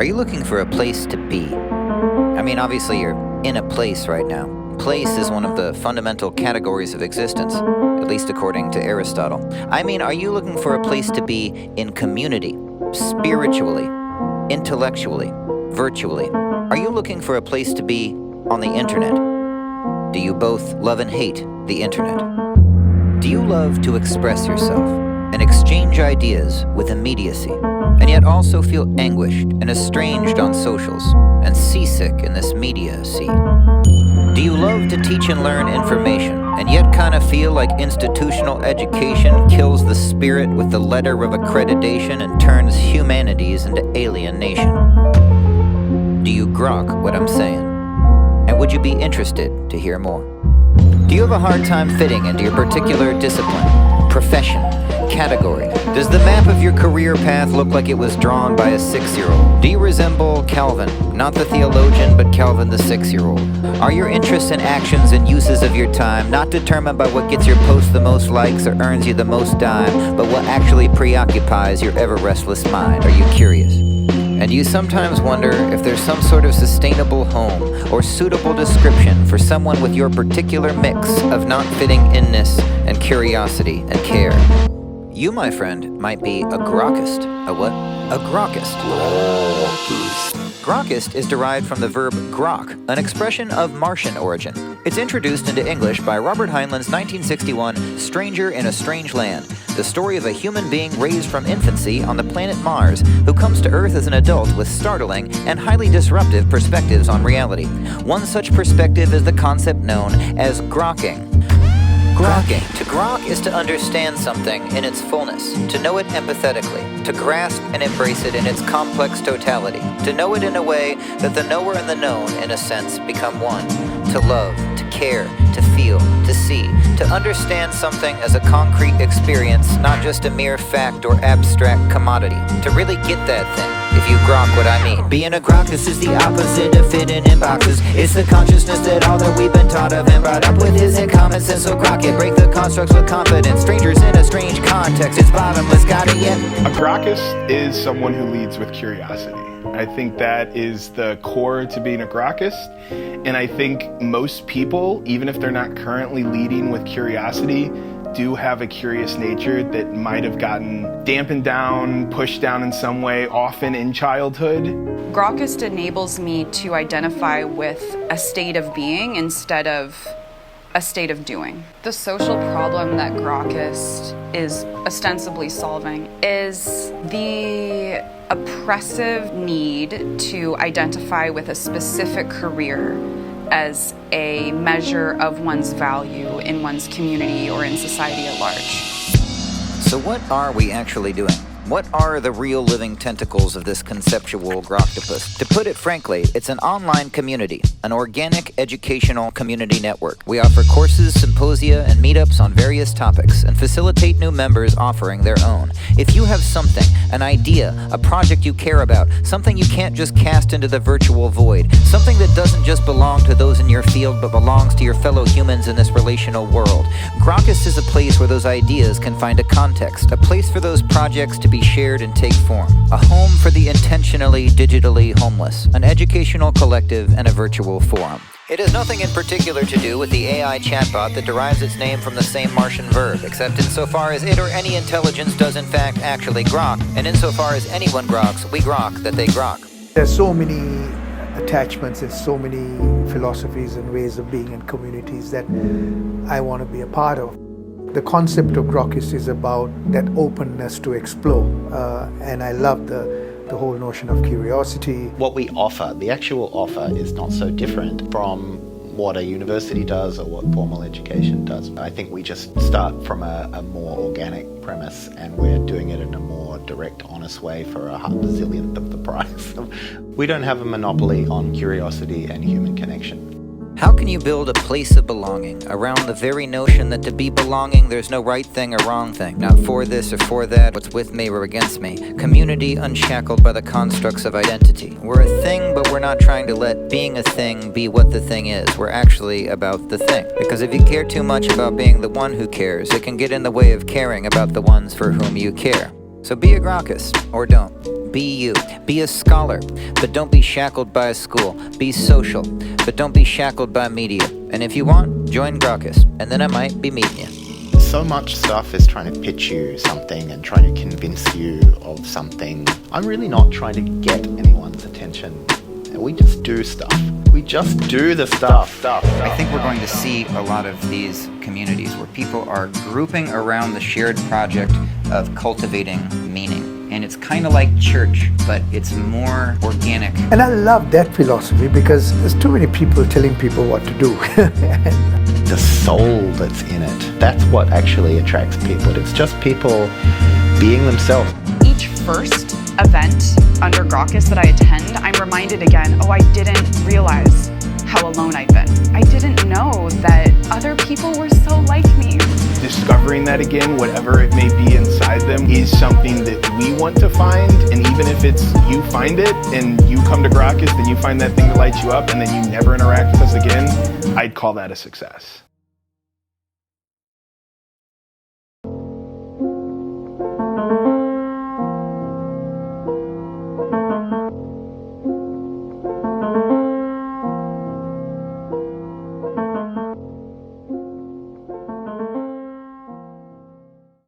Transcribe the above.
Are you looking for a place to be? I mean, obviously you're in a place right now. Place is one of the fundamental categories of existence, at least according to Aristotle. I mean, are you looking for a place to be in community, spiritually, intellectually, virtually? Are you looking for a place to be on the internet? Do you both love and hate the internet? Do you love to express yourself and exchange ideas with immediacy, and yet also feel anguished and estranged on socials and seasick in this media sea? Do you love to teach and learn information, and yet kind of feel like institutional education kills the spirit with the letter of accreditation and turns humanities into alienation? Do you grok what I'm saying? And would you be interested to hear more? Do you have a hard time fitting into your particular discipline, profession, category? Does the map of your career path look like it was drawn by a 6-year-old? Do you resemble Calvin, not the theologian, but Calvin the 6-year-old? Are your interests and actions and uses of your time not determined by what gets your post the most likes or earns you the most dime, but what actually preoccupies your ever-restless mind? Are you curious? And do you sometimes wonder if there's some sort of sustainable home or suitable description for someone with your particular mix of not fitting inness and curiosity and care? You, my friend, might be a Grokkist. A what? A Grokkist. Grokkist is derived from the verb grok, an expression of Martian origin. It's introduced into English by Robert Heinlein's 1961 Stranger in a Strange Land, the story of a human being raised from infancy on the planet Mars who comes to Earth as an adult with startling and highly disruptive perspectives on reality. One such perspective is the concept known as grokking. Grokking. To grok is to understand something in its fullness, to know it empathetically, to grasp and embrace it in its complex totality, to know it in a way that the knower and the known, in a sense, become one, to love, to care, to feel, to see, to understand something as a concrete experience, not just a mere fact or abstract commodity, to really get that thing. If you grok what I mean. Being a Grokkist is the opposite of fitting in boxes. It's the consciousness that all that we've been taught of and brought up with isn't common sense, so grok it. Break the constructs with confidence. Strangers in a strange context. It's bottomless, got it yet? A Grokkist is someone who leads with curiosity. I think that is the core to being a Grokkist. And I think most people, even if they're not currently leading with curiosity, do have a curious nature that might have gotten dampened down, pushed down in some way, often in childhood. Grokkist enables me to identify with a state of being instead of a state of doing. The social problem that Grokkist is ostensibly solving is the oppressive need to identify with a specific career as a measure of one's value in one's community or in society at large. So what are we actually doing? What are the real living tentacles of this conceptual Groktopus? To put it frankly, it's an online community, an organic educational community network. We offer courses, symposia, and meetups on various topics and facilitate new members offering their own. If you have something, an idea, a project you care about, something you can't just cast into the virtual void, something that doesn't just belong to those in your field but belongs to your fellow humans in this relational world, Grokkist is a place where those ideas can find a context, a place for those projects to be shared and take form, a home for the intentionally digitally homeless, an educational collective and a virtual forum. It has nothing in particular to do with the AI chatbot that derives its name from the same Martian verb, except insofar as it or any intelligence does in fact actually grok, and insofar as anyone groks, we grok that they grok. There's so many attachments and so many philosophies and ways of being in communities that I want to be a part of. The concept of Grokkist is about that openness to explore, and I love the whole notion of curiosity. What we offer, the actual offer, is not so different from what a university does or what formal education does. I think we just start from a more organic premise, and we're doing it in a more direct, honest way for a zillionth of the price. We don't have a monopoly on curiosity and human connection. How can you build a place of belonging around the very notion that to be belonging, there's no right thing or wrong thing, not for this or for that, what's with me or against me? Community unshackled by the constructs of identity. We're a thing, but we're not trying to let being a thing be what the thing is. We're actually about the thing. Because if you care too much about being the one who cares, it can get in the way of caring about the ones for whom you care. So be a Grokkist, or don't. Be you. Be a scholar, but don't be shackled by a school. Be social, but don't be shackled by media. And if you want, join Grokkist, and then I might be meeting you. So much stuff is trying to pitch you something and trying to convince you of something. I'm really not trying to get anyone's attention. We just do stuff. We just do the stuff. I think we're going to see a lot of these communities where people are grouping around the shared project of cultivating meaning. And it's kind of like church, but it's more organic. And I love that philosophy because there's too many people telling people what to do. The soul that's in it, that's what actually attracts people. It's just people being themselves. Each first event under Grokkist that I attend, I'm reminded again, oh, I didn't realize how alone I'd been. I didn't know that other people were so like me. Discovering that again, whatever it may be inside them, is something that we want to find. And even if it's you find it and you come to Grokkist and you find that thing that lights you up and then you never interact with us again, I'd call that a success.